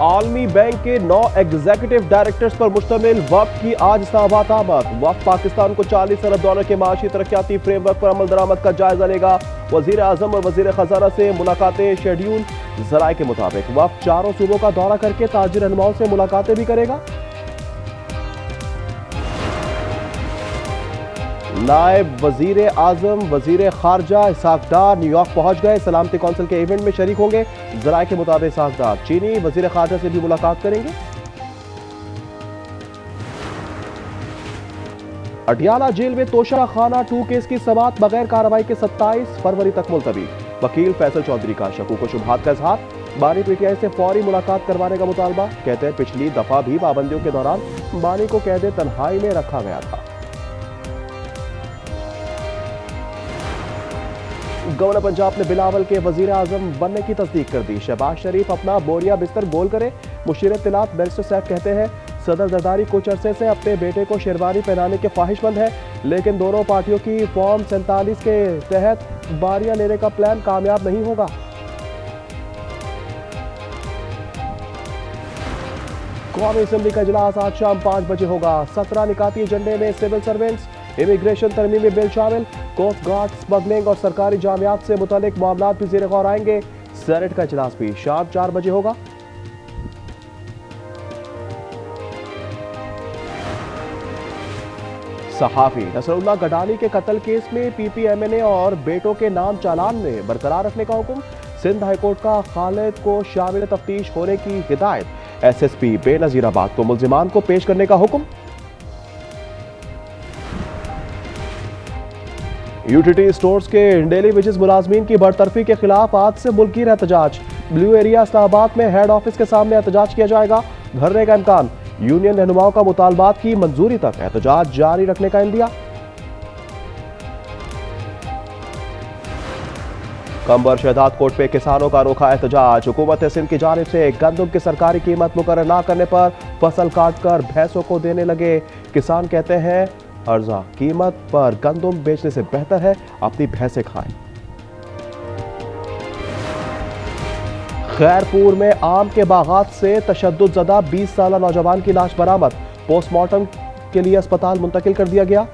आलमी बैंक के 9 executive directors पर मुश्तमिल वफ्द की आज इस्लामाबाद आमद। वफ्द पाकिस्तान को $40 अरब के माशी तरक्याती फ्रेमवर्क पर अमल दरामद का जायजा लेगा। वजीर आजम और वजीर खजाना से मुलाकातें शेड्यूल। जराये के मुताबिक वफ्द चारों सूबों का दौरा करके ताजिर रहनुमाओं से मुलाकातें भी करेगा। नायब वजीर आजम वजीर खारजा इसहाक डार न्यूयॉर्क पहुंच गए। सलामती कौंसिल के इवेंट में शरीक होंगे। जराये के मुताबिक इसहाक डार चीनी वजीर खारजा से भी मुलाकात करेंगे। अटियाला जेल में तोशा खाना 2 केस की समाअत बगैर कार्रवाई के 27 फरवरी तक मुलतवी। वकील फैसल चौधरी का शकूक व शुबहात का इजहार। बानी पीटीआई से फौरी मुलाकात करवाने का मुतालबा। कहते हैं पिछली दफा भी पाबंदियों के दौरान बानी को कैद तन्हाई में रखा गया था। गवर्नर पंजाब ने बिलावल के वजीर आजम बनने की तस्दीक कर दी। शहबाज शरीफ अपना बोरिया बिस्तर गोल करे। मुशीर इत्तलात बैरिस्टर साहब कहते हैं सदर जरदारी कुछ अरसे से अपने बेटे को शेरवानी पहनाने के ख्वाहिशमंद है, लेकिन दोनों पार्टियों की फॉर्म 47 के तहत बारियां लेने का प्लान कामयाब नहीं होगा। कौमी असेंबली का इजलास आज शाम 5 बजे होगा। 17 निकाती एजेंडे में सिविल सर्वेंट्स, इमिग्रेशन तरमीमी बिल शामिल, कोस्ट गार्ड, स्मगलिंग और सरकारी जामियात से मुतालिक मामलात भी ज़ेर गौर आएंगे। सेनेट का इजलास भी शाम 4 बजे होगा। सहाफी नसरुल्लाह गडानी के कत्ल केस में पीपीएमएनए और बेटों के नाम चालान में बरकरार रखने का हुक्म। सिंध हाईकोर्ट का खालिद को शामिल तफ्तीश होने की हिदायत। एसएसपी बेनजीराबाद को मुल्जिमान को पेश करने का हुक्म। यूटीटी स्टोर्स के डेली वेजेस मुलाजमीन की बरतरफी के खिलाफ आज से मुल्की एहतजाज। ब्लू एरिया इस्लामाबाद में हेड ऑफिस के सामने एहतजाज किया जाएगा। धरने का इम्कान। यूनियन रहनुमाओं का मुतालबात की मंजूरी तक एहतजाज जारी रखने का इंदिया। कंबर शहदाद कोट पे किसानों का अनोखा एहतजाज। हुकूमत सिंध की जानिब से गंदम की सरकारी कीमत मुकर्रर न करने पर फसल काट कर भैंसों को देने लगे। किसान कहते हैं अर्जा कीमत पर गंदम बेचने से बेहतर है अपनी भैंसें खाएं। खैरपुर में आम के बागात से तशद्दुद ज़दा 20 साला नौजवान की लाश बरामद। पोस्टमार्टम के लिए अस्पताल मुंतकिल कर दिया गया।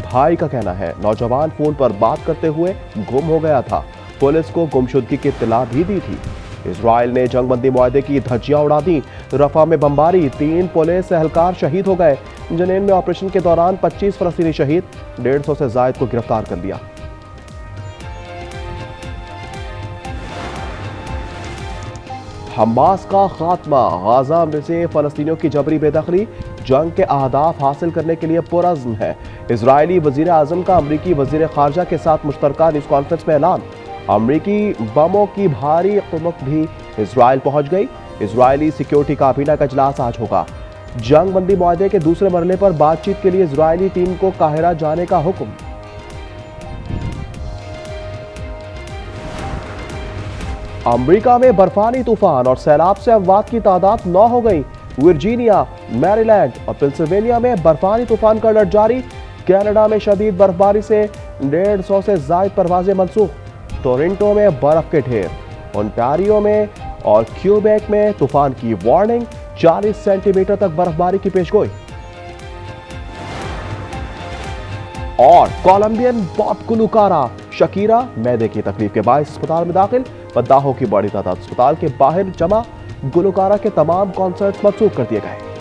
भाई का कहना है नौजवान फोन पर बात करते हुए गुम हो गया था। पुलिस को गुमशुदगी की इत्तला भी दी थी। इजराइल ने जंगबंदी मुआहदे की धज्जियां उड़ा दी। रफा में बमबारी, 3 पुलिस एहलकार शहीद हो गए। जनीन में ऑपरेशन के दौरान 25 फलस्तीनी शहीद। 150 से जायद को गिरफ्तार कर लिया। हमास का खात्मा, गाजा में से फलस्तीनियों की जबरी बेदखली जंग के अहदाफ हासिल करने के लिए पुरअज़्म है। इजरायली वजीर आजम का अमरीकी वजीर खारजा के साथ मुश्तरका न्यूज़ कॉन्फ्रेंस में ऐलान। अमरीकी बमों की भारी कुमक भी इजराइल पहुंच गई। इजरायली सिक्योरिटी काबीना का इजलास आज होगा। जंग बंदी मुआहदे के दूसरे मरहले पर बातचीत के लिए इजरायली टीम को काहिरा जाने का हुक्म। अमेरिका में बर्फानी तूफान और सैलाब से अमवात की तादाद 9 हो गई। वर्जीनिया, मैरीलैंड और पेंसिल्वेनिया में बर्फानी तूफान का अलर्ट जारी। कनाडा में शदीद बर्फबारी से 150 से जायद परवाजें मनसूख। टोरंटो में बर्फ के ढेर। ओंटारियो में और क्यूबेक में तूफान की वार्निंग। 40 सेंटीमीटर तक बर्फबारी की पेशगोई। और कोलंबियन पॉप गुलकारा शकीरा मैदे की तकलीफ के बायस अस्पताल में दाखिल। बद्दाहों की बड़ी तादाद अस्पताल के बाहर जमा। गुलकारा के तमाम कॉन्सर्ट मंसूख कर दिए गए।